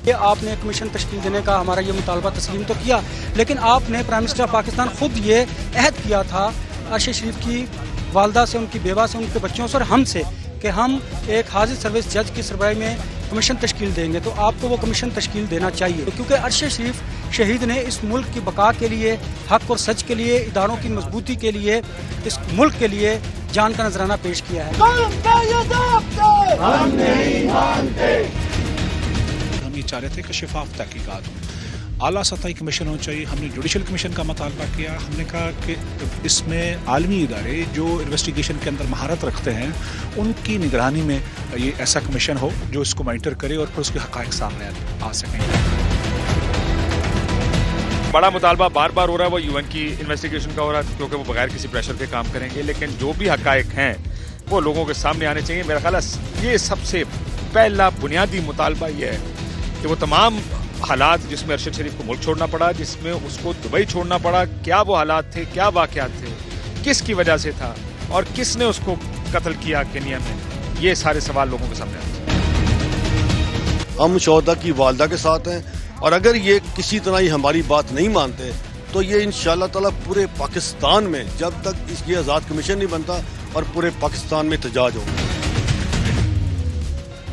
آپ نے کمیشن تشکیل دینے کا ہمارا یہ مطالبہ تسلیم تو کیا، لیکن آپ نے پرائم منسٹر آف پاکستان خود یہ عہد کیا تھا ارشد شریف کی والدہ سے، ان کی بیوہ سے، ان کے بچوں سے اور ہم سے، کہ ہم ایک حاضر سروس جج کی سربراہی میں کمیشن تشکیل دیں گے. تو آپ کو وہ کمیشن تشکیل دینا چاہیے، کیونکہ ارشد شریف شہید نے اس ملک کی بقا کے لیے، حق اور سچ کے لیے، اداروں کی مضبوطی کے لیے، اس ملک کے لیے جان کا نذرانہ پیش کیا ہے. ہم یہ چاہ رہے تھے کہ شفاف تحقیقات ہوں، اعلیٰ سطحی کمیشن ہونا چاہیے. ہم نے جوڈیشل کمیشن کا مطالبہ کیا. ہم نے کہا کہ اس میں عالمی ادارے جو انویسٹیگیشن کے اندر مہارت رکھتے ہیں ان کی نگرانی میں یہ ایسا کمیشن ہو جو اس کو مانیٹر کرے اور پھر اس کے حقائق سامنے آ سکیں. بڑا مطالبہ بار بار ہو رہا ہے، وہ یو این کی انویسٹیگیشن کا ہو رہا ہے، کیونکہ وہ بغیر کسی پریشر کے کام کریں گے. لیکن جو بھی حقائق ہیں وہ لوگوں کے سامنے آنے چاہیے. میرا خیال ہے یہ سب سے پہلا بنیادی مطالبہ یہ ہے کہ وہ تمام حالات جس میں ارشد شریف کو ملک چھوڑنا پڑا، جس میں اس کو دبئی چھوڑنا پڑا، کیا وہ حالات تھے، کیا واقعات تھے، کس کی وجہ سے تھا اور کس نے اس کو قتل کیا کینیا میں، یہ سارے سوال لوگوں کے سامنے آتے ہیں. ہم شہداء کی والدہ کے ساتھ ہیں، اور اگر یہ کسی طرح یہ ہماری بات نہیں مانتے تو یہ انشاءاللہ تعالی پورے پاکستان میں جب تک اس کی آزاد کمیشن نہیں بنتا اور پورے پاکستان میں احتجاج ہوگا.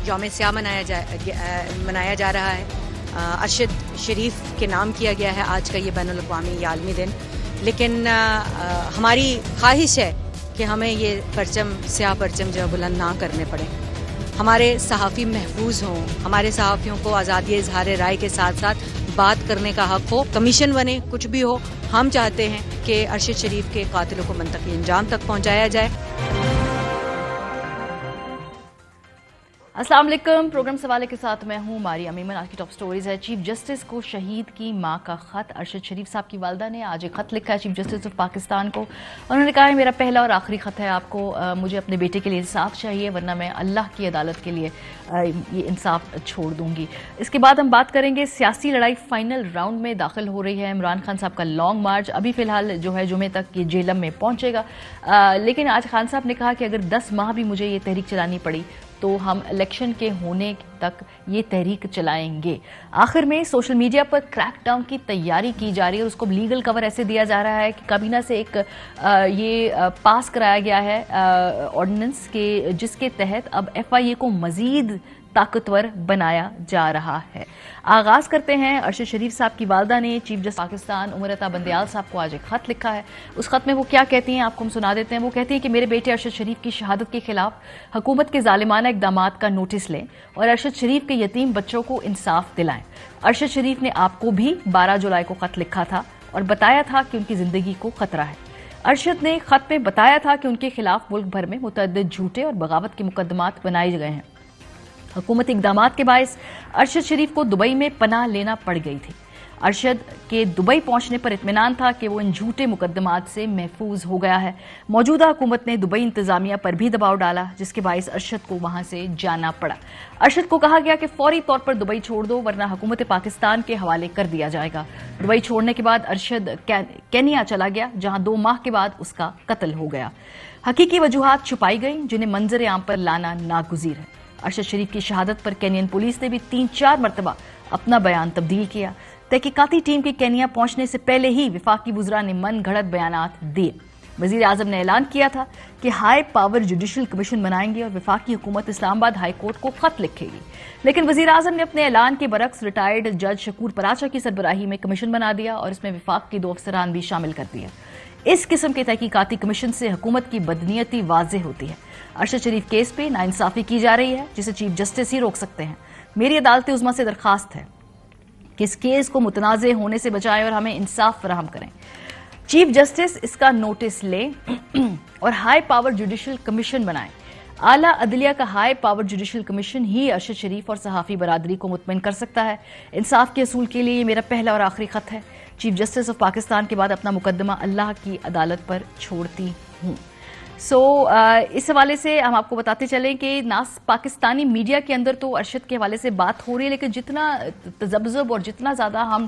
یوم سیاہ منایا جا رہا ہے. ارشد شریف کے نام کیا گیا ہے آج کا یہ بین الاقوامی عالمی دن، لیکن ہماری خواہش ہے کہ ہمیں یہ پرچم، سیاہ پرچم جو بلند نہ کرنے پڑے. ہمارے صحافی محفوظ ہوں، ہمارے صحافیوں کو آزادی اظہار رائے کے ساتھ ساتھ بات کرنے کا حق ہو. کمیشن بنے، کچھ بھی ہو، ہم چاہتے ہیں کہ ارشد شریف کے قاتلوں کو منطقی انجام تک پہنچایا جائے. السلام علیکم. پروگرام سوالے کے ساتھ میں ہوں ماریا میمن. آج کی ٹاپ سٹوریز ہے. چیف جسٹس کو شہید کی ماں کا خط. ارشد شریف صاحب کی والدہ نے آج ایک خط لکھا ہے چیف جسٹس آف پاکستان کو. انہوں نے کہا ہے میرا پہلا اور آخری خط ہے آپ کو، مجھے اپنے بیٹے کے لیے انصاف چاہیے ورنہ میں اللہ کی عدالت کے لیے یہ انصاف چھوڑ دوں گی. اس کے بعد ہم بات کریں گے سیاسی لڑائی فائنل راؤنڈ میں داخل ہو رہی ہے. عمران خان صاحب کا لانگ مارچ ابھی فی الحال جو ہے جمعے تک یہ جیلم میں پہنچے گا، لیکن آج خان صاحب نے کہا کہ اگر 10 ماہ بھی مجھے یہ تحریک چلانی پڑی تو ہم الیکشن کے ہونے تک یہ تحریک چلائیں گے. آخر میں سوشل میڈیا پر کریک ڈاؤن کی تیاری کی جا رہی ہے اور اس کو لیگل کور ایسے دیا جا رہا ہے کہ کابینہ سے ایک یہ پاس کرایا گیا ہے آرڈیننس کے جس کے تحت اب ایف آئی اے کو مزید طاقتور بنایا جا رہا ہے. آغاز کرتے ہیں. ارشد شریف صاحب کی والدہ نے چیف جسٹس پاکستان عمر عطا بندیال صاحب کو آج ایک خط لکھا ہے. اس خط میں وہ کیا کہتی ہیں آپ کو ہم سنا دیتے ہیں. وہ کہتی ہیں کہ میرے بیٹے ارشد شریف کی شہادت کے خلاف حکومت کے ظالمانہ اقدامات کا نوٹس لیں اور ارشد شریف کے یتیم بچوں کو انصاف دلائیں. ارشد شریف نے آپ کو بھی 12 جولائی کو خط لکھا تھا اور بتایا تھا کہ ان کی زندگی کو خطرہ ہے. ارشد نے خط میں بتایا تھا کہ ان کے خلاف ملک بھر میں متعدد جھوٹے اور بغاوت کے مقدمات بنائے گئے ہیں. حکومتی اقدامات کے باعث ارشد شریف کو دبئی میں پناہ لینا پڑ گئی تھی. ارشد کے دبئی پہنچنے پر اطمینان تھا کہ وہ ان جھوٹے مقدمات سے محفوظ ہو گیا ہے. موجودہ حکومت نے دبئی انتظامیہ پر بھی دباؤ ڈالا جس کے باعث ارشد کو وہاں سے جانا پڑا. ارشد کو کہا گیا کہ فوری طور پر دبئی چھوڑ دو ورنہ حکومت پاکستان کے حوالے کر دیا جائے گا. دبئی چھوڑنے کے بعد ارشد کینیا چلا گیا جہاں 2 ماہ کے بعد اس کا قتل ہو گیا. حقیقی وجوہات چھپائی گئیں جنہیں منظر عام پر لانا ناگزیر ہے. ارشد شریف کی شہادت پر کینین پولیس نے بھی 3-4 مرتبہ اپنا بیان تبدیل کیا. تحقیقاتی ٹیم کے کینیا پہنچنے سے پہلے ہی وفاقی وزراء نے من گھڑت بیانات دیے. وزیر اعظم نے اعلان کیا تھا کہ ہائی پاور جوڈیشل کمیشن بنائیں گے اور وفاقی حکومت اسلام آباد ہائی کورٹ کو خط لکھے گی. لیکن وزیر اعظم نے اپنے اعلان کے برعکس ریٹائرڈ جج شکور پراچا کی سربراہی میں کمیشن بنا دیا اور اس میں وفاق کے 2 افسران بھی شامل کر دیا. اس قسم کے تحقیقاتی کمیشن سے حکومت کی بدنیتی واضح ہوتی ہے. ارشد شریف کیس پہ ناانصافی کی جا رہی ہے جسے چیف جسٹس ہی روک سکتے ہیں. میری عدالت عظمیٰ سے درخواست ہے کہ اس کیس کو متنازع ہونے سے بچائیں اور ہمیں انصاف فراہم کریں. چیف جسٹس اس کا نوٹس لیں اور ہائی پاور جوڈیشل کمیشن بنائیں. اعلیٰ عدلیہ کا ہائی پاور جوڈیشل کمیشن ہی ارشد شریف اور صحافی برادری کو مطمئن کر سکتا ہے. انصاف کے اصول کے لیے یہ میرا پہلا اور آخری خط ہے. چیف جسٹس آف پاکستان کے بعد اپنا مقدمہ اللہ کی عدالت پر چھوڑتی ہوں. اس حوالے سے ہم آپ کو بتاتے چلیں کہ نہ پاکستانی میڈیا کے اندر تو ارشد کے حوالے سے بات ہو رہی ہے لیکن جتنا تذبذب اور جتنا زیادہ ہم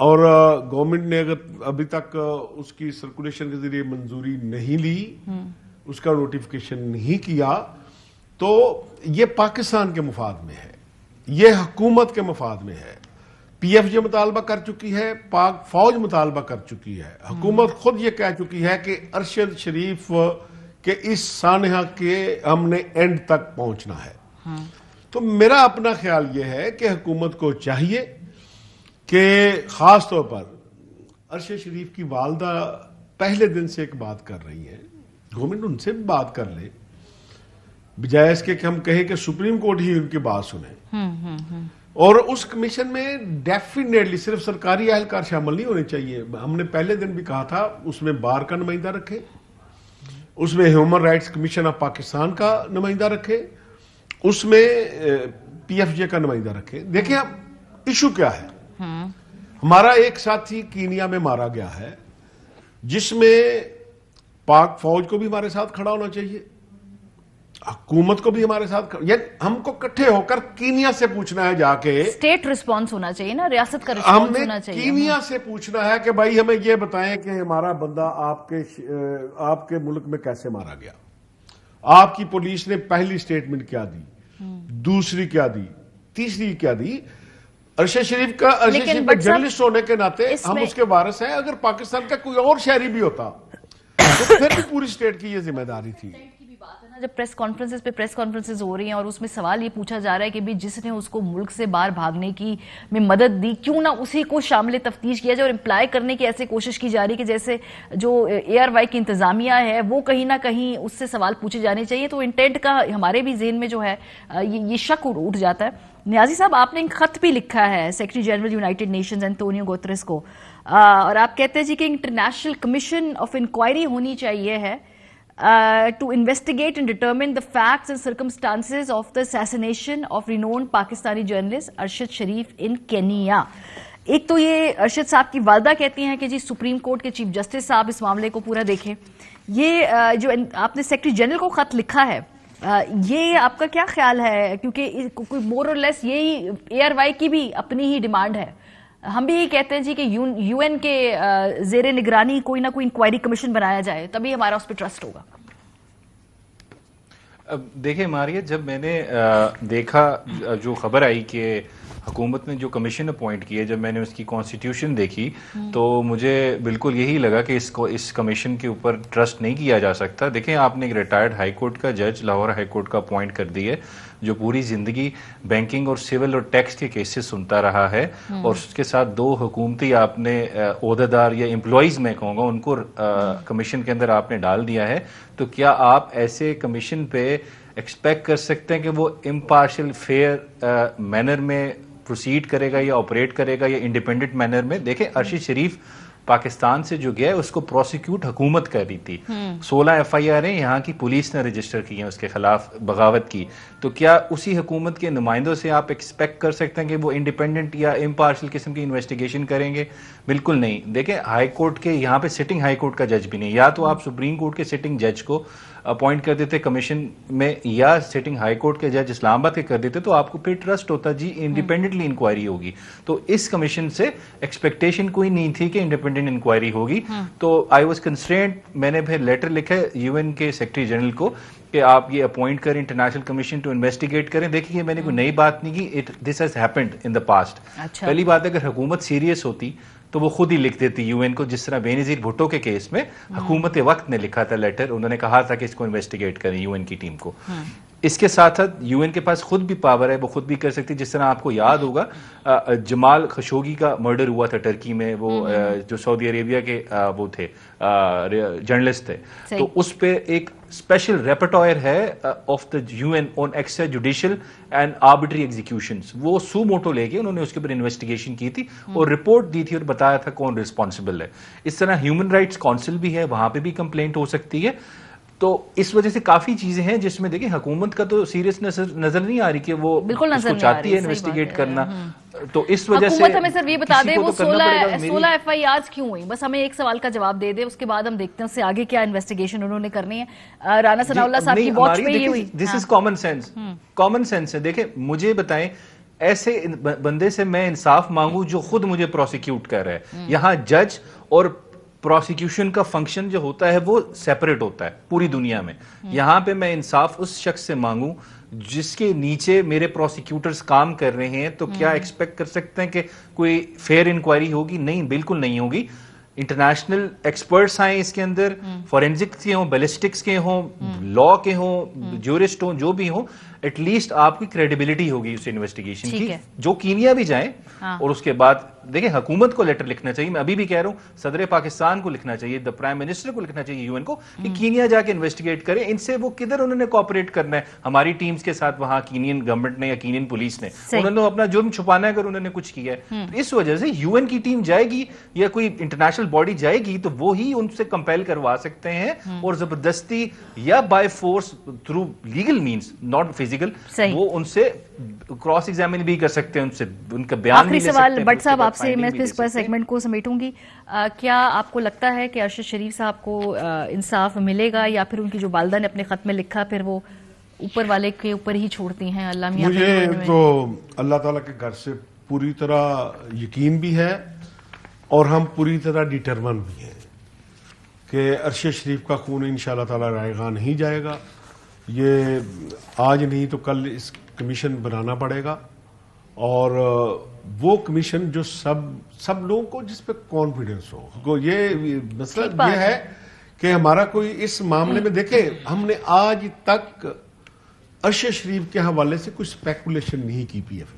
اور گورنمنٹ نے اگر ابھی تک اس کی سرکولیشن کے ذریعے منظوری نہیں لی، اس کا نوٹیفیکیشن نہیں کیا، تو یہ پاکستان کے مفاد میں ہے، یہ حکومت کے مفاد میں ہے۔ پی ایف جے مطالبہ کر چکی ہے، پاک فوج مطالبہ کر چکی ہے، حکومت خود یہ کہہ چکی ہے کہ ارشد شریف کے اس سانحہ کے ہم نے اینڈ تک پہنچنا ہے۔ تو میرا اپنا خیال یہ ہے کہ حکومت کو چاہیے کہ خاص طور پر ارشد شریف کی والدہ پہلے دن سے ایک بات کر رہی ہے، گورنمنٹ ان سے بات کر لے، بجائے اس کے کہ ہم کہیں کہ سپریم کورٹ ہی ان کی بات سنیں۔ اور اس کمیشن میں ڈیفینیٹلی صرف سرکاری اہلکار شامل نہیں ہونے چاہیے، ہم نے پہلے دن بھی کہا تھا اس میں بار کا نمائندہ رکھے، اس میں human rights commission of Pakistan کا نمائندہ رکھے، اس میں پی ایف جے کا نمائندہ رکھے۔ دیکھیں اب ایشو کیا ہے، ہمارا ایک ساتھی کینیا میں مارا گیا ہے، جس میں پاک فوج کو بھی ہمارے ساتھ کھڑا ہونا چاہیے، حکومت کو بھی ہمارے ساتھ، یعنی ہم کو کٹھے ہو کر کینیا سے پوچھنا ہے جا کے، اسٹیٹ رسپانس ہونا چاہیے نا، ریاست کا رسپانس ہونا چاہیے۔ کینیا سے پوچھنا ہے کہ بھائی ہمیں یہ بتائیں کہ ہمارا بندہ آپ کے ملک میں کیسے مارا گیا، آپ کی پولیس نے پہلی سٹیٹمنٹ کیا دی، دوسری کیا دی، تیسری کیا دی۔ ارشد شریف کا جرنلسٹ ہونے کے ناطے ہم اس کے وارث ہیں، اگر پاکستان کا کوئی اور شہری بھی ہوتا تو پھر بھی پوری سٹیٹ کی یہ ذمہ داری تھی۔ جب پریس کانفرنسز ہو رہی ہیں اور اس میں سوال یہ پوچھا جا رہا ہے کہ جس نے اس کو ملک سے باہر بھاگنے کی میں مدد دی کیوں نہ اسی کو شامل تفتیش کیا جائے، اور امپلائی کرنے کی ایسے کوشش کی جا رہی کہ جیسے جو اے آر وائی کی انتظامیہ ہے وہ کہیں نہ کہیں اس سے سوال پوچھے جانے چاہیے، تو انٹینٹ کا ہمارے بھی ذہن میں جو ہے یہ شک اٹھ جاتا ہے۔ نیازی صاحب، آپ نے ایک خط بھی لکھا ہے secretary general United Nations Antonio Guterres کو، اور آپ کہتے ہیں جی کہ انٹرنیشنل کمیشن آف انکوائری ہونی چاہیے ہے to investigate and determine the facts and circumstances of the assassination of renowned Pakistani journalist Arshad Sharif in Kenya۔ ایک تو یہ ارشد صاحب کی والدہ کہتی ہیں کہ جی سپریم کورٹ کے چیف جسٹس صاحب اس معاملے کو پورا دیکھیں، یہ جو آپ نے سیکرٹری جنرل کو خط لکھا ہے یہ آپ کا کیا خیال ہے؟ کیونکہ مور اور لیس یہی اے آر وائی کی بھی اپنی ہی ڈیمانڈ ہے، ہم بھی یہی کہتے ہیں جی کہ یو این کے زیر نگرانی کوئی نہ کوئی انکوائری کمیشن بنایا جائے تبھی ہمارا اس پہ ٹرسٹ ہوگا۔ دیکھیں ماریہ، جب میں نے دیکھا جو خبر آئی کہ حکومت نے جو کمیشن اپوائنٹ کی ہے، جب میں نے اس کی کانسٹیٹیوشن دیکھی تو مجھے بالکل یہی لگا کہ اس کمیشن کے اوپر ٹرسٹ نہیں کیا جا سکتا۔ دیکھیں، آپ نے ایک ریٹائرڈ ہائی کورٹ کا جج لاہور ہائی کورٹ کا اپوائنٹ کر دی ہے، جو پوری زندگی بینکنگ اور سول اور ٹیکس کے کیسز سنتا رہا ہے، اور اس کے ساتھ 2 حکومتی آپ نے عہدیدار یا امپلائیز میں کہوں گا ان کو کمیشن کے اندر آپ نے ڈال دیا ہے، تو کیا آپ ایسے کمیشن پہ ایکسپیکٹ کر سکتے ہیں کہ وہ امپارشل فیئر مینر میں پروسیڈ کرے گا یا آپریٹ کرے گا یا انڈیپینڈنٹ مینر میں؟ دیکھیں، ارشد شریف پاکستان سے جو گیا اس کو پروسیکیوٹ حکومت کر رہی تھی، 16 ایف آئی آر یہاں کی پولیس نے رجسٹر کی ہیں اس کے خلاف بغاوت کی، تو کیا اسی حکومت کے نمائندوں سے آپ ایکسپیکٹ کر سکتے ہیں کہ وہ انڈیپینڈنٹ یا امپارشل قسم کی انویسٹیگیشن کریں گے؟ بالکل نہیں۔ دیکھیں، ہائی کورٹ کے یہاں پہ سٹنگ ہائی کورٹ کا جج بھی نہیں، یا تو آپ سپریم کورٹ کے سٹنگ جج کو اپوائنٹ کر دیتے کمیشن میں، یا سٹنگ ہائی کورٹ کے جج اسلام آباد کے کر دیتے، تو آپ کو پھر ٹرسٹ ہوتا جی انڈیپینڈنٹلی انکوائری ہوگی۔ تو اس کمیشن سے ایکسپیکٹیشن کوئی نہیں تھی کہ انڈیپینڈنٹ انکوائری ہوگی، تو آئی واز کنسٹرینڈ۔ میں نے پھر لیٹر لکھا ہے یو این کے سیکرٹری جنرل کو کہ آپ یہ اپوائنٹ کریں انٹرنیشنل کمیشن ٹو انویسٹیگیٹ کریں۔ دیکھیے، میں نے کوئی نئی بات نہیں کی، this has happened in the past. پہلی بات ہے، اگر حکومت سیریس ہوتی تو وہ خود ہی لکھ دیتی یو این کو، جس طرح بینظیر بھٹو کے کیس میں حکومت وقت نے لکھا تھا لیٹر، انہوں نے کہا تھا کہ اس کو انویسٹیگیٹ کریں یو این کی ٹیم کو۔ اس کے ساتھ ساتھ یو این کے پاس خود بھی پاور ہے، وہ خود بھی کر سکتی، جس طرح آپ کو یاد ہوگا جمال خشوگی کا مرڈر ہوا تھا ٹرکی میں، وہ جو سعودی عربیہ کے وہ تھے جرنلسٹ تھے، تو اس پہ ایک اسپیشل ریپرٹوئر ہے of the U N on extra judicial and arbitrary executions, وہ سو موٹو لے کے انہوں نے اس کے اوپر انویسٹیگیشن کی تھی اور رپورٹ دی تھی اور بتایا تھا کون ریسپانسبل ہے۔ اس طرح ہیومن رائٹس کونسل بھی ہے، وہاں پہ بھی کمپلینٹ ہو سکتی ہے۔ تو اس وجہ سے کافی چیزیں ہیں جس میں دیکھیں حکومت کا تو سیریس نظر نہیں آ رہی کہ وہ اس کو چاہتی ہے انویسٹیگیٹ کرنا، تو اس وجہ سے حکومت ہمیں صرف یہ بتا دے وہ 16 ایف آئی آرز کیوں ہوئی، بس ہمیں ایک سوال کا جواب دے دے، اس کے بعد ہم دیکھتے ہیں اس سے آگے کیا انویسٹیگیشن انہوں نے کرنی ہے۔ رانا ثناء اللہ صاحب کی واچ پہ یہ ہوئی، this is common sense, common sense ہے۔ دیکھیں، مجھے بتائیں ایسے بندے سے میں انصاف مانگوں جو خود مجھے پروسیکیوٹ کر رہا ہے. یہاں جج اور پروسیکیوشن کا فنکشن جو ہوتا ہے وہ سیپریٹ ہوتا ہے پوری دنیا میں. یہاں پہ میں انصاف اس شخص سے مانگوں جس کے نیچے میرے پروسیکیوٹرز کام کر رہے ہیں, تو کیا ایکسپیکٹ کر سکتے ہیں کہ کوئی فیئر انکوائری ہوگی؟ نہیں, بالکل نہیں ہوگی. انٹرنیشنل ایکسپرٹس آئیں اس کے اندر, فورینزکس کے ہوں, بیلسٹکس کے ہوں, لا کے ہوں, جورسٹ ہوں, جو بھی ہوں, ایٹ لیسٹ آپ کی کریڈیبلٹی ہوگی اس انویسٹیگیشن کی. جو کینیا بھی جائیں اور اس کے بعد دیکھیں حکومت کو لیٹر لکھنا چاہیے, میں ابھی بھی کہہ رہا ہوں صدر پاکستان کو لکھنا چاہیے, دا پرائم منسٹر کو لکھنا چاہیے, UN کو, کہ کینیا جا کے انویسٹیگیٹ کریں. ان سے وہ کدھر انہوں نے کوآپریٹ کرنا ہے ہماری ٹیمز کے ساتھ وہاں کینین گورنمنٹ نے یا کینین پولیس نے, انہوں نے اپنا جرم چھپانا ہے اگر انہوں نے کچھ کیا ہے. اس وجہ سے UN کی ٹیم جائے گی یا کوئی انٹرنیشنل باڈی جائے گی تو وہی ان سے کمپیل کروا سکتے ہیں اور زبردستی یا by force through legal means not physical وہ ان سے کراس ایگزامن بھی کر سکتے ہیں, ان سے ان کا بیان بھی لے سکتے ہیں. آخری سوال بٹ صاحب آپ سے, میں اس سیگمنٹ کو سمیٹوں گی. کیا آپ کو لگتا ہے کہ ارشد شریف صاحب کو انصاف ملے گا, یا پھر ان کی جو والدہ نے اپنے خط میں لکھا پھر وہ اوپر والے کے اوپر ہی چھوڑتی ہیں؟ اللہ میاں مجھے تو اللہ تعالیٰ کے گھر سے پوری طرح یقین بھی ہے اور ہم پوری طرح ڈیٹرمن بھی ہیں کہ ارشد شریف کا خون انشاءاللہ تعالیٰ رائے گاہ نہیں جائے گا. یہ آج نہیں تو کل اس کمیشن بنانا پڑے گا, اور وہ کمیشن جو سب لوگوں کو جس پہ کانفیڈنس ہو. یہ مسئلہ یہ ہے کہ ہمارا کوئی اس معاملے میں دیکھیں, ہم نے آج تک ارشد شریف کے حوالے سے کوئی اسپیکولیشن نہیں کی پی ایف.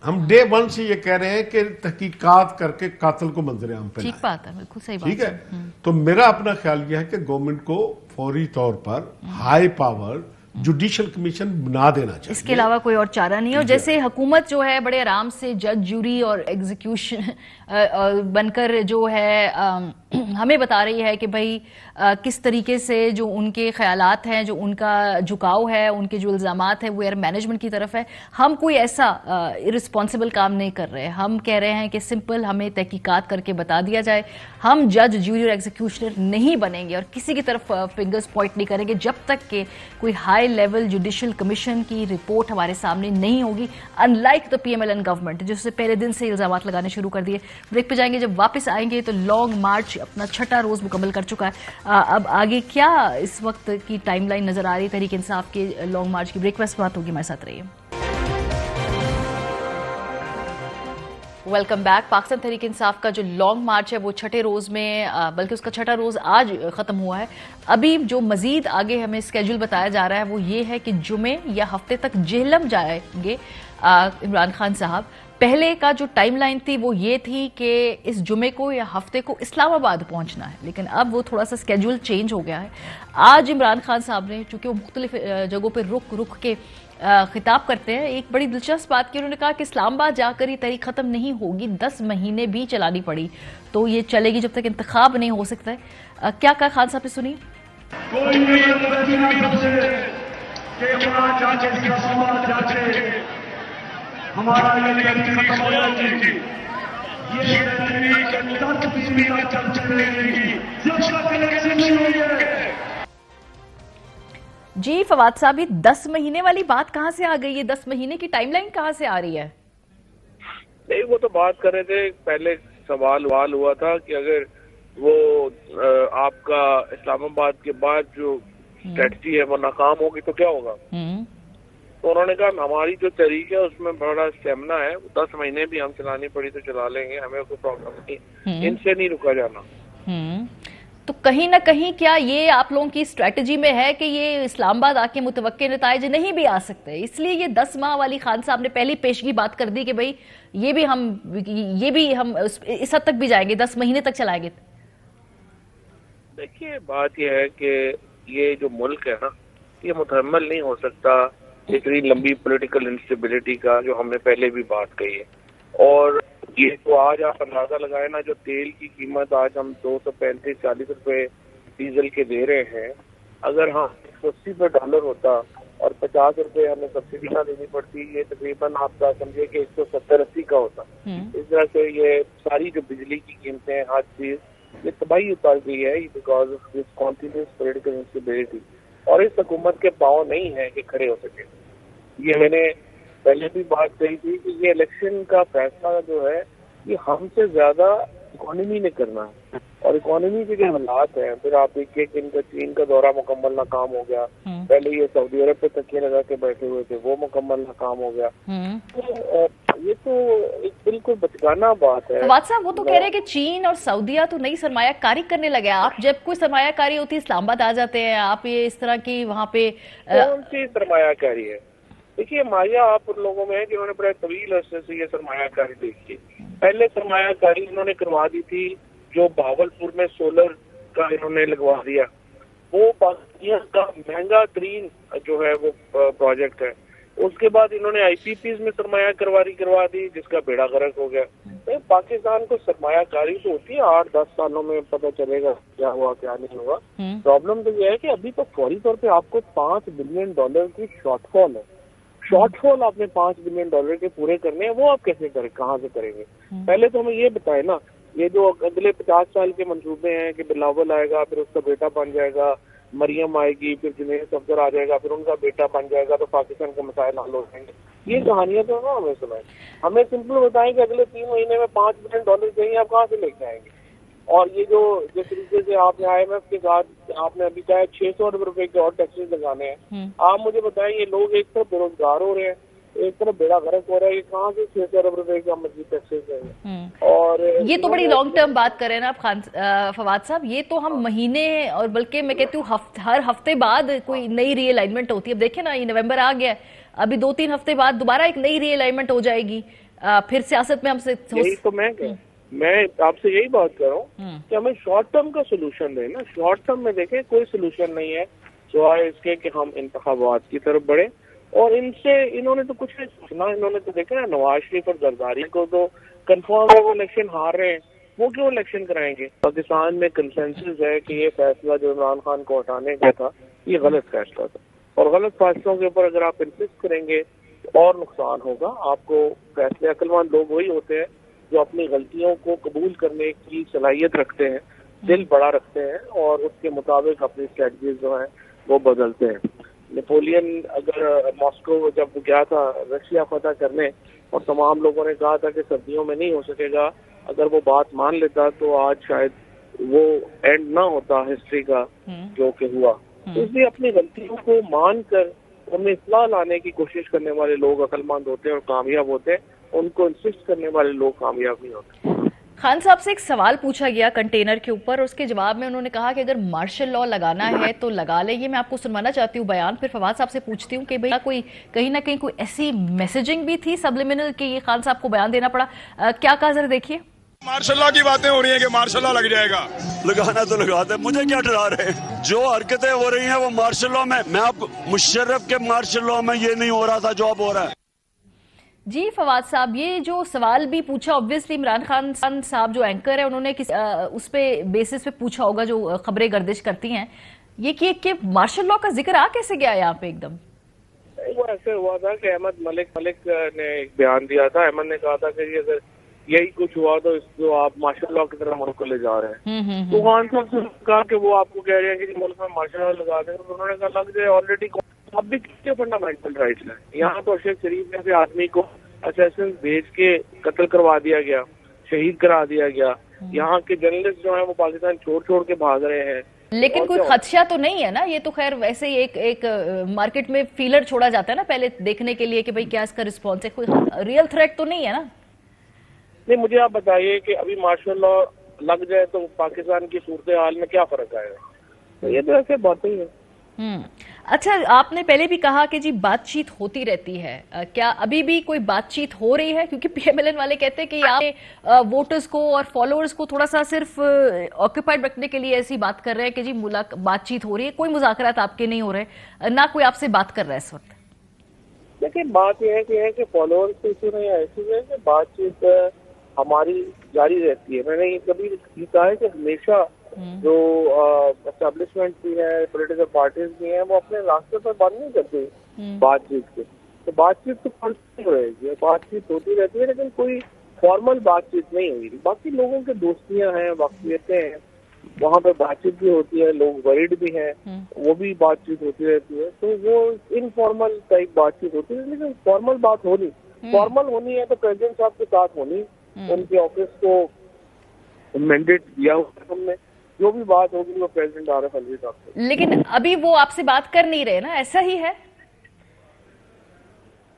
ہم ڈے ون سے یہ کہہ رہے ہیں کہ تحقیقات کر کے قاتل کو منظر عام پہ ٹھیک بات ہے, بالکل صحیح بات. ٹھیک ہے, تو میرا اپنا خیال یہ ہے کہ گورنمنٹ کو فوری طور پر ہائی پاور جوڈیشل کمیشن بنا دینا چاہیے. اس کے علاوہ کوئی اور چارہ نہیں ہے. اور جیسے حکومت جو ہے بڑے آرام سے جج, جوری اور ایگزیکیوشن بن کر جو ہے ہمیں بتا رہی ہے کہ بھائی کس طریقے سے جو ان کے خیالات ہیں, جو ان کا جھکاؤ ہے, ان کے جو الزامات ہیں وہ ایئر مینجمنٹ کی طرف ہے. ہم کوئی ایسا ارسپانسبل کام نہیں کر رہے. ہم کہہ رہے ہیں کہ سمپل ہمیں تحقیقات کر کے بتا دیا جائے. ہم جج, جوری اور ایگزیکیوشنر نہیں بنیں گے اور کسی کی طرف فنگرز پوائنٹ نہیں کریں گے جب تک کہ کوئی ہائی لیول جوڈیشل کمیشن کی رپورٹ ہمارے سامنے نہیں ہوگی, in like the PMLN government جس سے پہلے دن سے الزامات لگانے شروع کر دیے. بریک پہ جائیں گے, جب واپس آئیں گے تو لانگ مارچ اپنا 6واں روز مکمل کر چکا ہے. اب آگے کیا اس وقت کی ٹائم لائن نظر آ رہی ہے تحریک انصاف کے لانگ مارچ کی؟ بریک ویسٹ بات ہوگی, ہمارے ساتھ رہیے. Welcome back. پاکستان تحریک انصاف کا جو لانگ مارچ ہے وہ 6 روز میں, بلکہ اس کا 6واں روز آج ختم ہوا ہے. ابھی جو مزید آگے ہمیں اسکیجول بتایا جا رہا ہے وہ یہ ہے کہ جمعے یا ہفتے تک جہلم جائیں گے عمران خان صاحب. پہلے کا جو ٹائم لائن تھی وہ یہ تھی کہ اس جمعے کو یا ہفتے کو اسلام آباد پہنچنا ہے, لیکن اب وہ تھوڑا سا اسکیجول چینج ہو گیا ہے. آج عمران خان صاحب نے, چونکہ وہ مختلف جگہوں پہ رک کے خطاب کرتے ہیں, ایک بڑی دلچسپ بات کی. انہوں نے کہا کہ اسلام آباد جا کر یہ تحریک ختم نہیں ہوگی, 10 مہینے بھی چلانی پڑی تو یہ چلے گی جب تک انتخاب نہیں ہو سکتا ہے. کیا کہا خان صاحب نے, سنیے. ہمارا یہ تحریک ختم ہو جائے گی, یہ تحریک 10 مہینے تک چلے گی جب تک الیکشن نہیں ہوئی ہے. جی فواد صاحب, یہ 10 مہینے والی بات کہاں سے آ گئی ہے؟ 10 مہینے کی ٹائم لائن کہاں سے آ رہی ہے؟ نہیں, وہ تو بات کر رہے تھے, پہلے سوال ہوا تھا کہ اگر وہ آپ کا اسلام آباد کے بعد جو اسٹریٹجی ہے وہ ناکام ہوگی تو کیا ہوگا. تو انہوں نے کہا ہماری جو تحریک ہے اس میں بڑا اسٹیمنا ہے, 10 مہینے بھی ہم چلانی پڑی تو چلا لیں گے, ہمیں کوئی پرابلم نہیں, ان سے نہیں رکا جانا. تو کہیں نہ کہیں کیا یہ آپ لوگوں کی اسٹریٹجی میں ہے کہ یہ اسلام آباد آ کے متوقع نتائج نہیں بھی آ سکتے, اس لیے یہ 10 ماہ والی خان صاحب نے پہلی پیشگی بات کر دی کہ بھئی یہ بھی ہم اس حد تک بھی جائیں گے, 10 مہینے تک چلائیں گے. دیکھیے بات یہ ہے کہ یہ جو ملک ہے نا, یہ متحمل نہیں ہو سکتا اتنی لمبی پولیٹیکل انسٹیبلٹی کا, جو ہم نے پہلے بھی بات کہی ہے. اور یہ تو آج آپ اندازہ لگائیں نا, جو تیل کی قیمت آج ہم 235-40 روپے ڈیزل کے دے رہے ہیں, اگر ہم 180 پہ ڈالر ہوتا اور 50 روپے ہمیں سبسڈی نہ دینی پڑتی, یہ تقریباً آپ کا سمجھے کہ 170-80 کا ہوتا. اس طرح سے یہ ساری جو بجلی کی قیمتیں ہیں, ہر چیز یہ تباہی اتار گئی ہے because of this continuous political instability. اور اس حکومت کے پاؤں نہیں ہے کہ کھڑے ہو سکے. یہ میں نے پہلے بھی بات کہی تھی کہ یہ الیکشن کا فیصلہ جو ہے یہ ہم سے زیادہ اکانومی نے کرنا ہے، اور اکانومی کے جو حالات ہیں پھر آپ دیکھیے کہ ان کا چین کا دورہ مکمل ناکام ہو گیا، پہلے یہ سعودی عرب پہ تکیے لگا کے بیٹھے ہوئے تھے وہ مکمل ناکام ہو گیا. تو یہ تو ایک بالکل بچگانہ بات ہے. فواد صاحب وہ تو کہہ رہے ہیں کہ چین اور سعودیہ تو نئی سرمایہ کاری کرنے لگے. آپ جب کوئی سرمایہ کاری ہوتی ہے اسلام آباد آ جاتے ہیں، آپ یہ اس طرح کی وہاں پہ کون سی سرمایہ کاری ہے؟ دیکھیے مایا آپ ان لوگوں میں ہیں جنہوں نے بڑے طویل عرصے سے یہ سرمایہ کاری دیکھی. پہلے سرمایہ کاری انہوں نے کروا دی تھی جو بھاولپور میں سولر کا انہوں نے لگوا دیا، وہ پاکستان کا مہنگا ترین جو ہے وہ پروجیکٹ ہے. اس کے بعد انہوں نے آئی پی پیز میں سرمایہ کاری کروا دی جس کا بیڑا غرق ہو گیا. پاکستان کو سرمایہ کاری تو ہوتی ہے 8-10 سالوں میں پتہ چلے گا کیا ہوا کیا نہیں ہوا. پرابلم تو یہ ہے کہ ابھی تو فوری طور پہ آپ کو $5 بلین کی شارٹ فال ہے. شارٹ فال آپ نے $5 بلین کے پورے کرنے ہیں، وہ آپ کیسے کریں، کہاں سے کریں گے؟ پہلے تو ہمیں یہ بتائیں نا، یہ جو اگلے 50 سال کے منصوبے ہیں کہ بلاول آئے گا پھر اس کا بیٹا بن جائے گا، مریم آئے گی پھر جنید صفدر آ جائے گا پھر ان کا بیٹا بن جائے گا تو پاکستان کے مسائل حل ہو جائیں گے، یہ کہانیاں تو نا ہمیں سنائیں. ہمیں سمپل بتائیں کہ اگلے 3 مہینے میں $5 بلین چاہیے، آپ کہاں سے لے کے آئیں گے؟ اور یہ جو جس طریقے سے آپ نے آئی ایم ایف کے ساتھ آپ نے ابھی کہا 600 ارب روپے کے اور ٹیکسز لگانے ہیں، آپ مجھے بتائیں یہ لوگ ایک طرف بے روزگار ہو رہے ہیں ایک طرف بیڑا غرق ہو رہا ہے، یہ کہاں سے 600 ارب روپے کا مزید ٹیکسز دیں گے؟ اور یہ تو بڑی لانگ ٹرم بات کر رہے ہیں نا آپ فواد صاحب، یہ تو ہم مہینے اور بلکہ میں کہتی ہوں ہر ہفتے بعد کوئی نئی ری الائنمنٹ ہوتی ہے. اب دیکھیں نا یہ نومبر آ گیا، ابھی 2-3 ہفتے بعد دوبارہ ایک نئی ری الائنمنٹ ہو جائے گی. پھر سیاست میں ہم سے یہی تو میں آپ سے یہی بات کر رہا ہوں کہ ہمیں شارٹ ٹرم کا سولوشن دیں نا. شارٹ ٹرم میں دیکھیں کوئی سولوشن نہیں ہے سوائے اس کے کہ ہم انتخابات کی طرف بڑھیں، اور ان سے انہوں نے تو کچھ نہیں سوچنا. انہوں نے تو دیکھا نا نواز شریف اور زرداری کو تو کنفرم ہے وہ الیکشن ہار رہے ہیں، وہ کیوں الیکشن کرائیں گے؟ پاکستان میں کنسنسس ہے کہ یہ فیصلہ جو عمران خان کو ہٹانے کا تھا یہ غلط فیصلہ تھا، اور غلط فیصلوں کے اوپر اگر آپ انسسٹ کریں گے تو اور نقصان ہوگا. آپ کو فیصلے عقل مند لوگ وہی ہوتے ہیں جو اپنی غلطیوں کو قبول کرنے کی صلاحیت رکھتے ہیں، دل بڑا رکھتے ہیں اور اس کے مطابق اپنی اسٹریٹجیز جو ہیں وہ بدلتے ہیں. نیپولین اگر ماسکو جب گیا تھا رشیا فتح کرنے اور تمام لوگوں نے کہا تھا کہ سردیوں میں نہیں ہو سکے گا، اگر وہ بات مان لیتا تو آج شاید وہ اینڈ نہ ہوتا ہسٹری کا جو کہ ہوا. اس لیے اپنی غلطیوں کو مان کر ان میں اصلاح لانے کی کوشش کرنے والے لوگ عقل مند ہوتے ہیں اور کامیاب ہوتے ہیں، ان کو انسسٹ کرنے والے لوگ کامیاب نہیں ہوتے. خان صاحب سے ایک سوال پوچھا گیا کنٹینر کے اوپر، اس کے جواب میں انہوں نے کہا کہ اگر مارشل لاء لگانا ہے تو لگا لے. یہ میں آپ کو سنوانا چاہتی ہوں بیان، پھر فواد صاحب سے پوچھتی ہوں کہ بھئی کوئی کہیں نہ کہیں کوئی ایسی میسیجنگ بھی تھی سبلیمنل کہ یہ خان صاحب کو بیان دینا پڑا. کیا کہا ذرا دیکھیے. مارشل لاء کی باتیں ہو رہی ہیں کہ مارشل لاء لگ جائے گا، لگانا تو لگاتے ہیں، مجھے کیا ڈرا رہے ہیں؟ جو حرکتیں ہو رہی ہیں وہ مارشل لاء میں آپ مشرف کے مارشل لاء میں یہ نہیں ہو رہا تھا جو اب ہو رہا ہے. جی فواد صاحب، یہ جو سوال بھی پوچھا obviously عمران خان صاحب جو اینکر ہے انہوں نے اس پہ بیسس پہ پوچھا ہوگا جو خبریں گردش کرتی ہیں، یہ کہ مارشل لاء کا ذکر آ کیسے گیا یہاں پہ ایک دم؟ وہ ایسے ہوا تھا کہ احمد ملک نے ایک بیان دیا تھا. احمد نے کہا تھا کہ اگر یہی کچھ ہوا تو اس کو آپ مارشل لاء کی طرح ملک کو لے جا رہے ہیں. تو خان صاحب سے کہا کہ وہ آپ کو کہہ رہے ہیں کہ ملک میں مارشل لاء لگا دیں، تو انہوں نے کہا لگ جائے آلریڈی. اب بھی کس کے فنڈامنٹل رائٹس ہیں؟ یہاں تو ارشد شریف جیسے آدمی کو اسیسن بھیج کے قتل کروا دیا گیا، شہید کرا دیا گیا. یہاں کے جرنلسٹ جو ہیں وہ پاکستان چھوڑ کے بھاگ رہے ہیں. لیکن کوئی خدشہ تو نہیں ہے نا؟ یہ تو خیر ویسے ہی ایک مارکیٹ میں فیلر چھوڑا جاتا ہے نا پہلے دیکھنے کے لیے کہ بھئی کیا اس کا رسپانس ہے. کوئی ریئل تھریٹ تو نہیں ہے نا؟ نہیں، مجھے آپ بتائیے کہ ابھی مارشل لاء لگ جائے تو پاکستان کی صورتحال میں کیا فرق آئے گا؟ یہ تو ایسے باتیں ہی ہیں. اچھا، آپ نے پہلے بھی کہا کہ جی بات چیت ہوتی رہتی ہے، کیا ابھی بھی کوئی بات چیت ہو رہی ہے؟ کیونکہ پی ایم ایل این والے کہتے ہیں کہ آپ ووٹرز کو اور فالوورز کو تھوڑا سا صرف آکوپائڈ رکھنے کے لیے ایسی بات کر رہے ہیں کہ جی بات چیت ہو رہی ہے، کوئی مذاکرات آپ کے نہیں ہو رہے، نہ کوئی آپ سے بات کر رہا ہے اس وقت. دیکھیں بات یہ ہے کہ فالوورز سے ایشو نہیں ہے، ایسی ہے کہ بات چیت ہماری جاری رہتی ہے. میں نے یہ کبھی کہا ہے کہ ہمیشہ جو اسٹیبلشمنٹ بھی ہے، پولیٹیکل پارٹیز بھی ہیں، وہ اپنے راستے پر بند نہیں کرتی بات چیت کے. تو بات چیت تو کنٹینیو رہے گی، بات چیت ہوتی رہتی ہے، لیکن کوئی فارمل بات چیت نہیں ہوگی. باقی لوگوں کے دوستیاں ہیں، واقفیتیں ہیں، وہاں پہ بات چیت بھی ہوتی ہے, لوگ وریڈ بھی ہیں, وہ بھی بات چیت ہوتی رہتی ہے. تو وہ انفارمل ٹائپ بات چیت ہوتی ہے, لیکن فارمل بات ہونی, فارمل ہونی ہے تو پریزیڈنٹ صاحب کے ساتھ ہونی. ان کے آفس کو مینڈیٹ دیا ہوا ہم نے, جو بھی بات ہوگی وہ پریزیڈنٹ عارف الوی صاحب سے. لیکن ابھی وہ آپ سے بات کر نہیں رہے نا, ایسا ہی ہے؟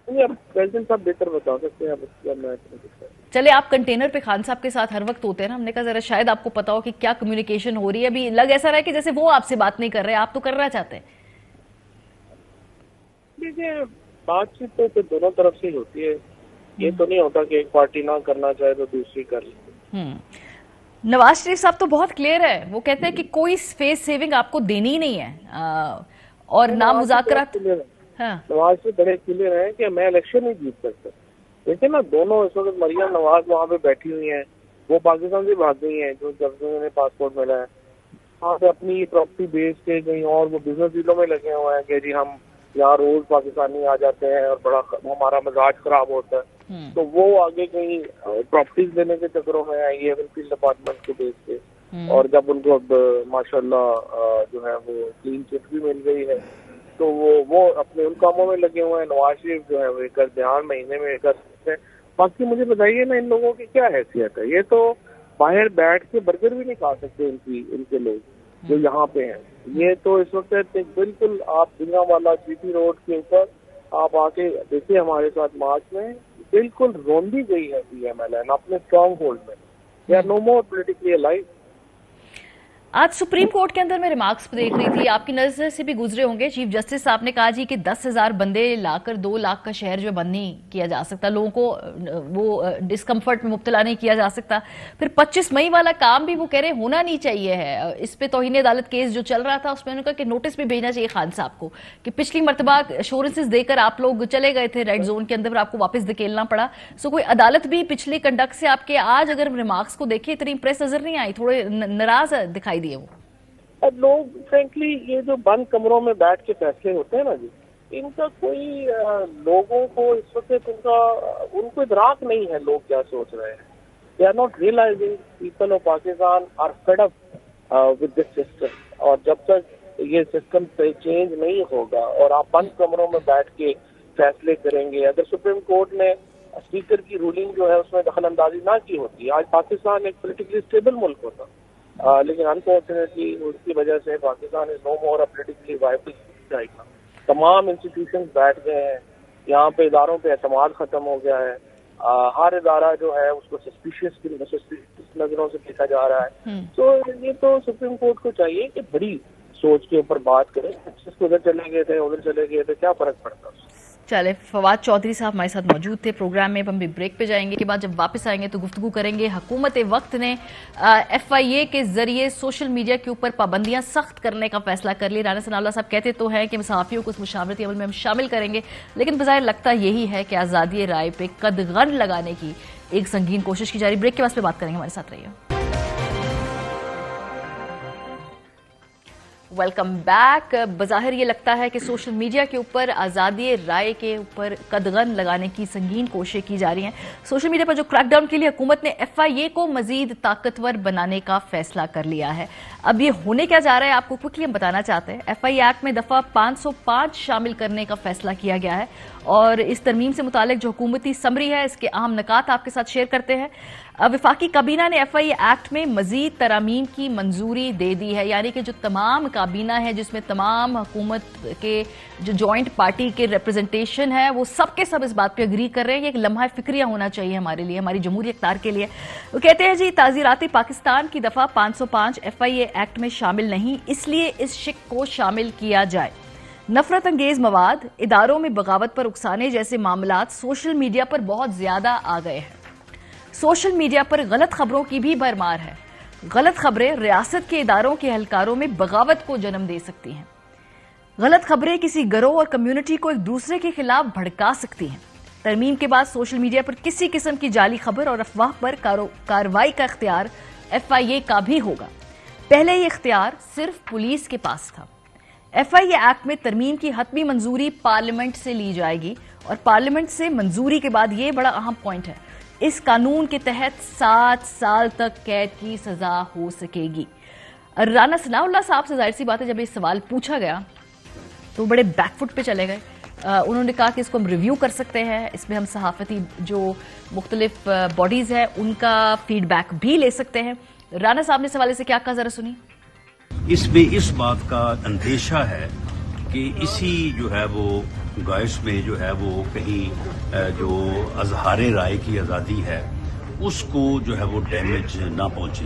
پریزیڈنٹ صاحب بہتر بتا سکتے ہیں. چلے آپ کنٹینر پہ خان صاحب کے ساتھ ہر وقت ہوتے ہیں نا, ہم نے کہا ذرا شاید آپ کو پتا ہو کہ کیا کمیونیکیشن ہو رہی ہے. ابھی لگ ایسا رہا ہے کہ جیسے وہ آپ سے بات نہیں کر رہے, آپ تو کرنا چاہتے ہیں. دیکھیے بات چیت تو پھر دونوں طرف سے ہی ہوتی ہے, یہ تو نہیں ہوتا کہ ایک پارٹی نہ کرنا چاہے تو دوسری کر لے. نواز شریف صاحب تو بہت کلیئر ہے, وہ کہتے ہیں کہ کوئی فیس سیونگ آپ کو دینی نہیں ہے اور نہ مذاکرات. نواز سے بڑے کلیئر ہیں کہ میں الیکشن نہیں جیت سکتا. دیکھیں نا, دونوں اس وقت مریم نواز وہاں پہ بیٹھی ہوئی ہیں, وہ پاکستان سے بھاگ گئی ہیں جو جب سے انہیں پاسپورٹ ملا ہے. وہاں پہ اپنی پراپرٹی بیچ کے کہیں اور وہ بزنس ڈیلوں میں لگے ہوئے ہیں کہ جی ہم یہاں روز پاکستانی آ جاتے ہیں اور بڑا ہمارا مزاج خراب ہوتا ہے. تو وہ آگے کہیں پراپرٹیز لینے کے چکروں میں آئی ہے فیلڈ ڈپارٹمنٹ کو بیچ کے, اور جب ان کو اب ماشاء اللہ جو ہے وہ کلین چٹ بھی مل گئی ہے تو وہ اپنے ان کاموں میں لگے ہوئے ہیں. نواز شریف جو ہے وہ ایک دھیان مہینے میں کرتے ہیں. باقی مجھے بتائیے نا ان لوگوں کی کیا حیثیت ہے, یہ تو باہر بیٹھ کے برگر بھی نہیں کھا سکتے ان کے لوگ جو یہاں پہ ہیں. یہ تو اس وقت بالکل آپ دنیا والا جی ٹی روڈ کے اوپر آپ آ کے دیکھیے ہمارے ساتھ مارچ میں بالکل روندی گئی ہے پی ایم ایل این اپنے اسٹرانگ ہولڈ میں. They are no more politically alive. آج سپریم کورٹ کے اندر میں ریمارکس دیکھ رہی تھی, آپ کی نظر سے بھی گزرے ہوں گے. چیف جسٹس صاحب نے کہا جی کہ 10,000 بندے لا کر 2 لاکھ کا شہر جو بند نہیں کیا جا سکتا, لوگوں کو وہ ڈسکمفرٹ میں مبتلا نہیں کیا جا سکتا. پھر 25 مئی والا کام بھی وہ کہہ رہے ہونا نہیں چاہیے ہے. اس پہ توہین عدالت کیس جو چل رہا تھا اس میں انہوں نے کہا کہ نوٹس بھی بھیجنا چاہیے خان صاحب کو کہ پچھلی مرتبہ ایشورنسز دے کر آپ لوگ چلے گئے تھے ریڈ زون کے اندر, آپ کو واپس دھکیلنا پڑا. سو کوئی عدالت بھی پچھلے کنڈکٹ سے آپ کے آج اگر ریمارکس کو دیکھیں اتنی امپریس نظر نہیں آئی, تھوڑے ناراض دکھائی دیے وہ. اب لوگ فرینکلی یہ جو بند کمروں میں بیٹھ کے فیصلے ہوتے ہیں نا جی, ان کا کوئی لوگوں کو اس وقت ان کو ادراک نہیں ہے لوگ کیا سوچ رہے ہیں. They are not realizing people of Pakistan are fed up with this system. اور جب تک یہ سسٹم چینج نہیں ہوگا اور آپ بند کمروں میں بیٹھ کے فیصلے کریں گے, اگر سپریم کورٹ نے اسپیکر کی رولنگ جو ہے اس میں دخل اندازی نہ کی ہوتی آج پاکستان ایک پولیٹیکلی اسٹیبل ملک ہوتا. لیکن انفارچونیٹلی اس کی وجہ سے پاکستان از نو مور پولیٹیکلی وائبل جائے گا. تمام انسٹیٹیوشنز بیٹھ گئے ہیں, یہاں پہ اداروں پہ اعتماد ختم ہو گیا ہے. ہر ادارہ جو ہے اس کو سسپیشیس نظروں سے دیکھا جا رہا ہے. تو یہ تو سپریم کورٹ کو چاہیے کہ بڑی سوچ کے اوپر بات کریں. ادھر چلے گئے تھے ادھر چلے گئے تھے, کیا فرق پڑتا ہے. چلے, فواد چودھری صاحب ہمارے ساتھ موجود تھے پروگرام میں. ہم بھی بریک پہ جائیں گے, کے بعد جب واپس آئیں گے تو گفتگو کریں گے. حکومت وقت نے ایف آئی اے کے ذریعے سوشل میڈیا کے اوپر پابندیاں سخت کرنے کا فیصلہ کر لی. رانا ثناء اللہ صاحب کہتے تو ہیں کہ صحافیوں کو اس مشاورتی عمل میں ہم شامل کریں گے, لیکن بظاہر لگتا یہی ہے کہ آزادی رائے پہ قدغن لگانے کی ایک سنگین کوشش کی جا رہی. بریک کے بعد پہ بات کریں گے, ہمارے ساتھ رہیے. Welcome back. بظاہر یہ لگتا ہے کہ سوشل میڈیا کے اوپر آزادی رائے کے اوپر قدغن لگانے کی سنگین کوششیں کی جا رہی ہیں. سوشل میڈیا پر جو کریک ڈاؤن کے لیے حکومت نے ایف آئی اے کو مزید طاقتور بنانے کا فیصلہ کر لیا ہے. اب یہ ہونے کیا جا رہا ہے آپ کو کوئکلی ہم بتانا چاہتے ہیں. ایف آئی اے ایکٹ میں دفعہ 505 شامل کرنے کا فیصلہ کیا گیا ہے, اور اس ترمیم سے متعلق جو حکومتی سمری ہے اس کے اہم نکات آپ کے ساتھ شیئر کرتے ہیں. وفاقی کابینہ نے ایف آئی اے ایکٹ میں مزید ترامیم کی منظوری دے دی ہے, یعنی کہ جو تمام کابینہ ہے جس میں تمام حکومت کے جو جوائنٹ پارٹی کے ریپرزنٹیشن ہے وہ سب کے سب اس بات پہ اگری کر رہے ہیں. یہ ایک لمحہ فکریہ ہونا چاہیے ہمارے لیے, ہماری جمہوری اقتدار کے لیے. وہ کہتے ہیں جی تعزیرات پاکستان کی دفعہ 505 ایف آئی اے ایکٹ میں شامل نہیں, اس لیے اس شق کو شامل کیا جائے. نفرت انگیز مواد, اداروں میں بغاوت پر اکسانے جیسے معاملات سوشل میڈیا پر بہت زیادہ آ گئے ہیں. سوشل میڈیا پر غلط خبروں کی بھی بھرمار ہے. غلط خبریں ریاست کے اداروں کے اہلکاروں میں بغاوت کو جنم دے سکتی ہیں. غلط خبریں کسی گروہ اور کمیونٹی کو ایک دوسرے کے خلاف بھڑکا سکتی ہیں. ترمیم کے بعد سوشل میڈیا پر کسی قسم کی جعلی خبر اور افواہ پر کارروائی کا اختیار ایف آئی اے کا بھی ہوگا. پہلے یہ اختیار صرف پولیس کے پاس تھا. ایف آئی اے ایکٹ میں ترمیم کی حتمی منظوری پارلیمنٹ سے لی جائے گی, اور پارلیمنٹ سے منظوری کے بعد یہ بڑا اہم پوائنٹ ہے, اس قانون کے تحت 7 سال تک قید کی سزا ہو سکے گی. رانا ثناء اللہ صاحب سے ظاہر سی بات ہے جب یہ سوال پوچھا گیا تو بڑے بیک فٹ پہ چلے گئے. انہوں نے کہا کہ اس کو ہم ریویو کر سکتے ہیں, اس میں ہم صحافتی جو مختلف باڈیز ہیں ان کا فیڈ بیک بھی لے سکتے ہیں. رانا صاحب نے اس حوالے سے کیا کہا, ذرا سنی. اس میں اس بات کا اندیشہ ہے کہ اسی جو ہے وہ گائش میں جو ہے وہ کہیں جو اظہار رائے کی آزادی ہے اس کو جو ہے وہ ڈیمیج نہ پہنچے,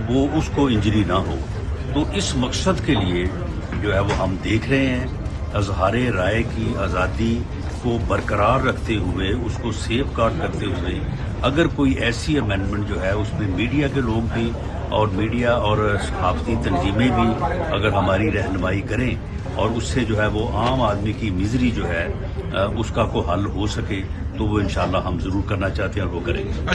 وہ اس کو انجری نہ ہو. تو اس مقصد کے لیے جو ہے وہ ہم دیکھ رہے ہیں اظہار رائے کی آزادی کو برقرار رکھتے ہوئے, اس کو سیف گارڈ کرتے ہوئے اگر کوئی ایسی امینڈمنٹ جو ہے اس میں میڈیا کے لوگ بھی اور میڈیا اور صحافتی تنظیمیں بھی اگر ہماری رہنمائی کریں اور اس سے جو ہے وہ عام آدمی کی میزری جو ہے اس کا کوئی حل ہو سکے تو وہ انشاءاللہ ہم ضرور کرنا چاہتے ہیں اور وہ کریں گے.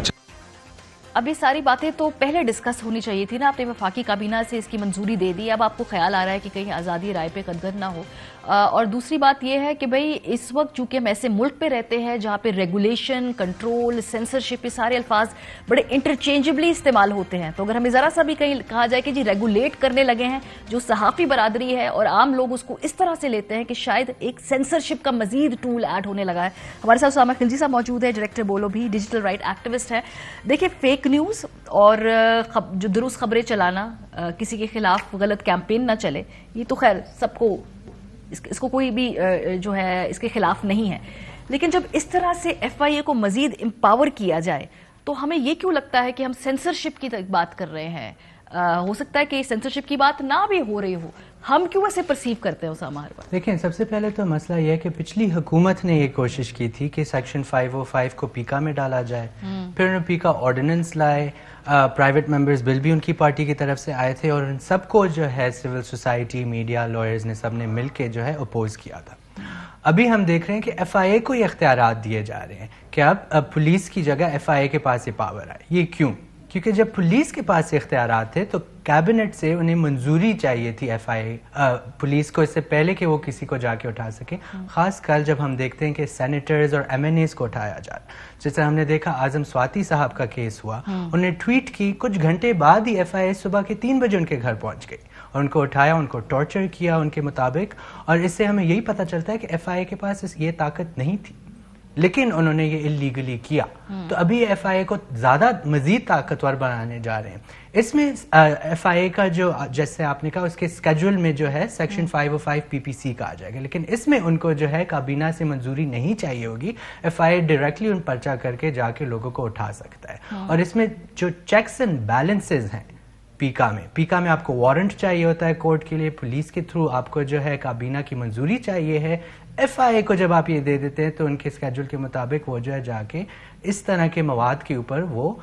اب یہ ساری باتیں تو پہلے ڈسکس ہونی چاہیے تھی نا, آپ نے وفاقی کابینہ سے اس کی منظوری دے دی, اب آپ کو خیال آ رہا ہے کہ کہیں آزادی رائے پہ قدغن نہ ہو. اور دوسری بات یہ ہے کہ بھئی اس وقت چونکہ ہم ایسے ملک پہ رہتے ہیں جہاں پہ ریگولیشن, کنٹرول, سینسرشپ, یہ سارے الفاظ بڑے انٹرچینجبلی استعمال ہوتے ہیں. تو اگر ہمیں ذرا سا بھی کہیں کہا جائے کہ جی ریگولیٹ کرنے لگے ہیں, جو صحافی برادری ہے اور عام لوگ اس کو اس طرح سے لیتے ہیں کہ شاید ایک سینسرشپ کا مزید ٹول ایڈ ہونے لگا ہے. ہمارے ساتھ اسامہ خلجی صاحب موجود ہے, ڈائریکٹر بولو بھی, ڈیجیٹل رائٹ ایکٹیوسٹ ہے. دیکھیں فیک نیوز اور جو درست خبریں چلانا, کسی کے خلاف غلط کیمپین نہ چلے, یہ تو خیر سب کو, اس کو کوئی بھی جو ہے اس کے خلاف نہیں ہے. لیکن جب اس طرح سے ایف آئی اے کو مزید امپاور کیا جائے تو ہمیں یہ کیوں لگتا ہے کہ ہم سینسرشپ کی بات کر رہے ہیں؟ ہو سکتا ہے کہ سینسرشپ کی بات نہ بھی ہو رہی ہو, ہم کیوں ایسے پرسیو کرتے ہیں اسامہ ہر بار؟ دیکھیں سب سے پہلے تو مسئلہ یہ ہے کہ پچھلی حکومت نے یہ کوشش کی تھی کہ سیکشن 505 کو پیکا میں ڈالا جائے, پھر انہوں نے پیکا آرڈیننس لائے, پرائیویٹ ممبرز بل بھی ان کی پارٹی کی طرف سے آئے تھے اور ان سب کو جو ہے سول سوسائٹی, میڈیا, لائرز نے سب نے مل کے جو ہے اپوز کیا تھا. ابھی ہم دیکھ رہے ہیں کہ ایف آئی اے کو یہ اختیارات دیے جا رہے ہیں کہ اب پولیس کی جگہ ایف آئی اے کے پاس یہ پاور آئے. یہ کیوں؟ کیونکہ جب پولیس کے پاس اختیارات تھے تو کیبنٹ سے انہیں منظوری چاہیے تھی ایف آئی اے پولیس کو, اس سے پہلے کہ وہ کسی کو جا کے اٹھا سکے. خاص کر جب ہم دیکھتے ہیں کہ سینیٹرز اور ایم این ایز کو اٹھایا جا رہا, جس طرح ہم نے دیکھا اعظم سواتی صاحب کا کیس ہوا, انہوں نے ٹویٹ کی, کچھ گھنٹے بعد ہی ایف آئی اے صبح کے 3 بجے ان کے گھر پہنچ گئی اور ان کو اٹھایا, ان کو ٹارچر کیا ان کے مطابق. اور اس سے ہمیں یہی پتہ چلتا ہے کہ ایف آئی اے کے پاس یہ طاقت نہیں تھی, لیکن انہوں نے یہ اللیگلی کیا. تو ابھی ایف آئی اے کو زیادہ مزید طاقتور بنانے جا رہے ہیں. اس میں ایف آئی اے کا جو جیسے آپ نے کہا اس کے اسکیڈول میں جو ہے سیکشن 505 پی پی سی کا آ جائے گا, لیکن اس میں ان کو جو ہے کابینہ سے منظوری نہیں چاہیے ہوگی. ایف آئی اے ڈائریکٹلی ان پرچہ کر کے جا کے لوگوں کو اٹھا سکتا ہے. اور اس میں جو چیکس اینڈ بیلنسز ہیں پیکا میں آپ کو وارنٹ چاہیے ہوتا ہے کورٹ کے لیے, پولیس کے تھرو آپ کو جو ہے کابینہ کی منظوری چاہیے ہے. ایف آئی اے کو جب آپ یہ دے دیتے ہیں تو ان کے اسکیڈول کے مطابق وہ جو ہے جا کے اس طرح کے مواد کے اوپر وہ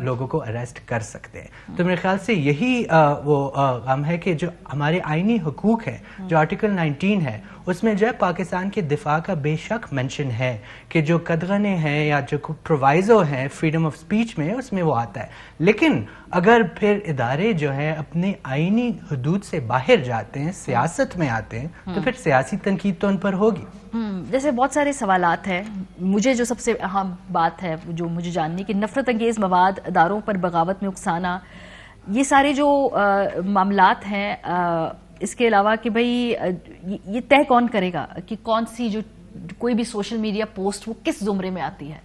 لوگوں کو اریسٹ کر سکتے ہیں. تو میرے خیال سے یہی وہ غم ہے کہ جو ہمارے آئینی حقوق ہیں, جو آرٹیکل 19 ہے, اس میں جو ہے پاکستان کے دفاع کا بے شک مینشن ہے کہ جو قدغنیں ہیں یا جو پرووائزو ہیں فریڈم آف سپیچ میں, اس میں وہ آتا ہے. لیکن اگر پھر ادارے جو ہیں اپنے آئینی حدود سے باہر جاتے ہیں, سیاست میں آتے ہیں, تو پھر سیاسی تنقید تو ان پر ہوگی. جیسے بہت سارے سوالات ہیں, مجھے جو سب سے اہم بات ہے جو مجھے جاننی کہ نفرت انگیز مواد, اداروں پر بغاوت میں اکسانا, یہ سارے جو معاملات ہیں, اس کے علاوہ کہ بھئی یہ طے کون کرے گا کہ کون سی جو کوئی بھی سوشل میڈیا پوسٹ وہ کس زمرے میں آتی ہے,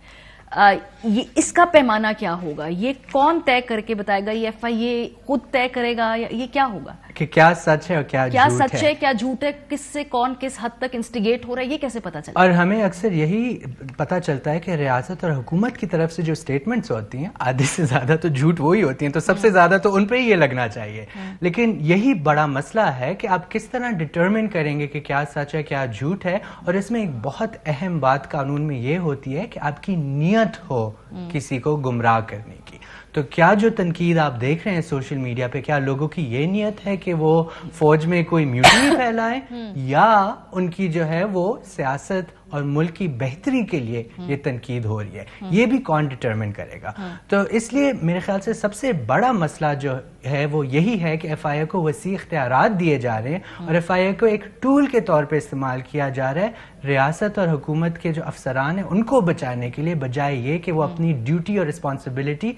یہ اس کا پیمانہ کیا ہوگا, یہ کون طے کر کے بتائے گا, یہ ایف آئی اے خود طے کرے گا یا یہ کیا ہوگا کہ کیا سچ ہے اور کیا سچ ہے, کیا جھوٹ ہے, کس سے کون کس حد تک انسٹیگیٹ ہو رہا ہے, یہ کیسے پتا چلتا ہے؟ اور ہمیں اکثر یہی پتا چلتا ہے کہ ریاست اور حکومت کی طرف سے جو سٹیٹمنٹس ہوتی ہیں آدھے سے زیادہ تو جھوٹ وہی ہوتی ہیں, تو سب سے زیادہ تو ان پہ ہی یہ لگنا چاہیے. لیکن یہی بڑا مسئلہ ہے کہ آپ کس طرح ڈٹرمن کریں گے کہ کیا سچ ہے کیا جھوٹ ہے. اور اس میں ایک بہت اہم بات قانون میں یہ ہوتی ہے کہ آپ کی نیت ہو کسی کو گمراہ کرنے کی. تو کیا جو تنقید آپ دیکھ رہے ہیں سوشل میڈیا پہ, کیا لوگوں کی یہ نیت ہے کہ وہ فوج میں کوئی میوٹنی پھیلائیں, یا ان کی جو ہے وہ سیاست اور ملک کی بہتری کے لیے یہ تنقید ہو رہی ہے؟ یہ بھی کون ڈٹرمن کرے گا. تو اس لیے میرے خیال سے سب سے بڑا مسئلہ جو ہے وہ یہی ہے کہ ایف آئی اے کو وسیع اختیارات دیے جا رہے ہیں اور ایف آئی اے کو ایک ٹول کے طور پہ استعمال کیا جا رہا ہے ریاست اور حکومت کے جو افسران ہیں ان کو بچانے کے لیے, بجائے یہ کہ وہ اپنی ڈیوٹی اور رسپانسبلٹی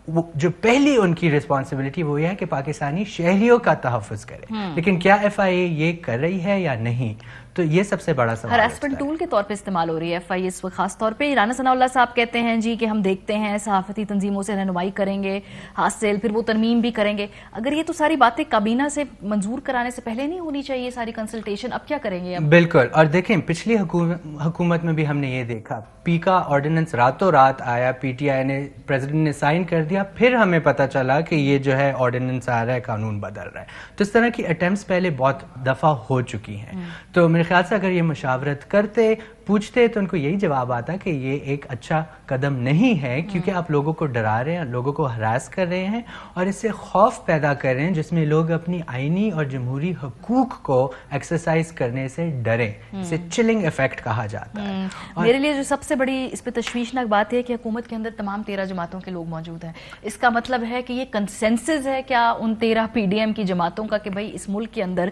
جو پہلی ان کی ریسپانسبلٹی وہ یہ ہے کہ پاکستانی شہریوں کا تحفظ کرے، لیکن کیا FIA یہ کر رہی ہے یا نہیں؟ تو یہ سب سے بڑا سوال ہراسمنٹ ٹول کے طور پہ استعمال ہو رہی ہے FIA اس وقت، خاص طور پہ رانا ثناء اللہ صاحب کہتے ہیں جی کہ ہم دیکھتے ہیں صحافتی تنظیموں سے رہنمائی کریں گے، حاصل پھر وہ ترمیم بھی کریں گے. اگر یہ تو ساری باتیں کابینہ سے منظور کرانے سے پہلے نہیں ہونی چاہیے ساری کنسلٹیشن، اب کیا کریں گے؟ بالکل. اور دیکھیں پچھلی حکومت میں بھی ہم نے یہ دیکھا، پیکا آرڈیننس راتوں رات آیا، PTI نے پریزیڈنٹ نے سائن کر دیا، پھر ہمیں پتہ چلا کہ یہ جو ہے آرڈیننس آ رہا ہے، قانون بدل رہا ہے. تو اس طرح کی اٹیمپٹس پہلے بہت دفعہ ہو چکی ہیں. تو میرے خیال سے اگر یہ مشاورت کرتے، پوچھتے، تو ان کو یہی جواب آتا کہ یہ ایک اچھا قدم نہیں ہے، کیونکہ آپ لوگوں کو ڈرا رہے ہیں، لوگوں کو ہراس کر رہے ہیں اور اس سے خوف پیدا کر رہے ہیں جس میں لوگ اپنی آئینی اور جمہوری حقوق کو ایکسرسائز کرنے سے ڈریں. اسے چلنگ ایفیکٹ کہا جاتا ہے. میرے لیے جو سب سے بڑی اس پہ تشویشناک بات ہے کہ حکومت کے اندر تمام 13 جماعتوں کے لوگ موجود ہیں. اس کا مطلب ہے کہ یہ کنسنسس ہے کیا ان 13 PDM کی جماعتوں کا کہ بھائی اس ملک کے اندر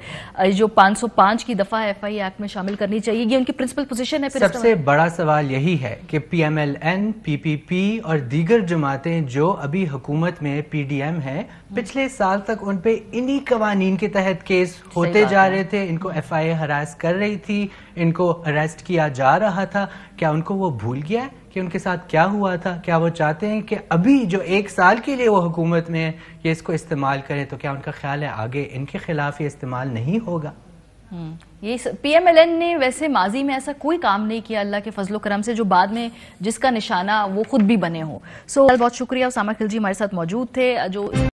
جو 505 کی دفعہ FIA ایکٹ میں شامل کرنی چاہیے، یہ ان کی پرنسپل پوزیشن ہے؟ سب سے بڑا سوال یہی ہے کہ PMLN، PPP اور دیگر جماعتیں جو ابھی حکومت میں PDM ہیں، پچھلے سال تک ان پہ انہی قوانین کے تحت کیس ہوتے جا رہے تھے، ان کو FIA ہراس کر رہی تھی، ان کو اریسٹ کیا جا رہا تھا. کیا ان کو وہ بھول گیا ہے کہ ان کے ساتھ کیا ہوا تھا؟ کیا وہ چاہتے ہیں کہ ابھی جو 1 سال کے لیے وہ حکومت میں یہ اس کو استعمال کریں؟ تو کیا ان کا خیال ہے آگے ان کے خلاف یہ استعمال نہیں ہوگا؟ یہ PMLN نے ویسے ماضی میں ایسا کوئی کام نہیں کیا اللہ کے فضل و کرم سے جو بعد میں جس کا نشانہ وہ خود بھی بنے ہو. بہت شکریہ. اسامہ خلجی ہمارے ساتھ موجود تھے جو